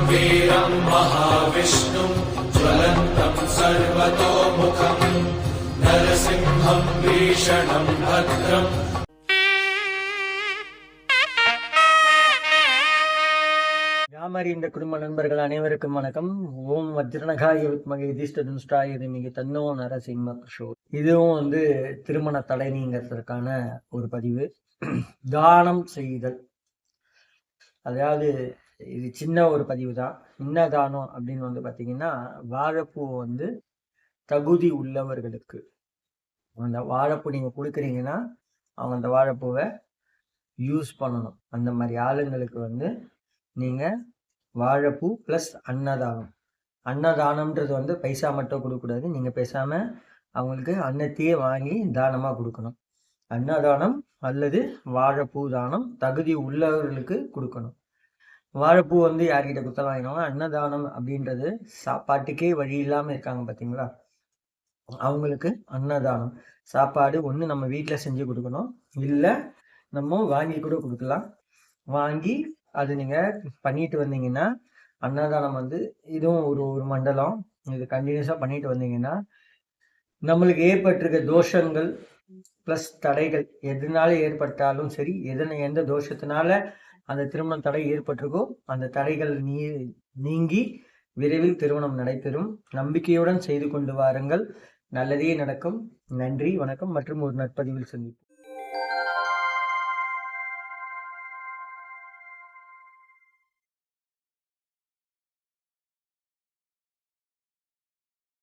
वीरं महाविष्णुं ज्वलन्तं सर्वतोमुखं नरसिंहं भीषणं भद्रम् யாமறி இந்த குடும்ப நண்பர்கள் அனைவருக்கும் வணக்கம். ஓம் வஜ்ரனகாய வித்மகே யுதிஷ்டிரதுஷ்டாய தீமஹி தன்னோ நரசிம்ம பிரசோதயாத். இதுவும் திருமண தடை நீங்கிறதுக்கான ஒரு பதிவு. தானம் செய்தல், அதாவது இது சின்ன ஒரு பதிவு தான். என்ன தானம் அப்படின்னு பார்த்தீங்கன்னா, வாழைப்பூ தகுதி உள்ளவர்களுக்கு அந்த வாழைப்பூ நீங்க கொடுக்குறீங்கன்னா அவங்க அந்த வாழைப்பூவை யூஸ் பண்ணணும். அந்த மாதிரி ஆளுங்களுக்கு நீங்க வாழைப்பூ ப்ளஸ் அன்னதானம். அன்னதானம்ன்றது பைசா மட்டும் கொடுக்கக்கூடாது. நீங்க பேசாம அவங்களுக்கு அன்னத்தையே வாங்கி தானமா கொடுக்கணும். அன்னதானம் அல்லது வாழைப்பூ தானம் தகுதி உள்ளவர்களுக்கு கொடுக்கணும். வாழைப்பூ யார்கிட்ட குத்தம் வாங்கினோம். அன்னதானம் அப்படின்றது சாப்பாட்டுக்கே வழி இல்லாம இருக்காங்க பார்த்தீங்களா, அவங்களுக்கு அன்னதானம். சாப்பாடு ஒன்று நம்ம வீட்டில் செஞ்சு கொடுக்கணும், இல்லை நம்ம வாங்கி கூட கொடுக்கலாம். வாங்கி அது நீங்கள் பண்ணிட்டு வந்தீங்கன்னா அன்னதானம் இதுவும் ஒரு மண்டலம். இது கண்டினியூஸாக பண்ணிட்டு வந்தீங்கன்னா நம்மளுக்கு ஏற்பட்டிருக்க தோஷங்கள் ப்ளஸ் தடைகள் எதனால ஏற்பட்டாலும் சரி, எந்த தோஷத்தினால அந்த திருமணம் தடை ஏற்பட்டிருக்கோ அந்த தடைகள் நீங்கி விரைவில் திருமணம் நடைபெறும். நம்பிக்கையுடன் செய்து கொண்டு வாருங்கள். நல்லதே நடக்கும். நன்றி, வணக்கம். மற்றும் ஒரு நற்பதிவில் சந்திப்போம்.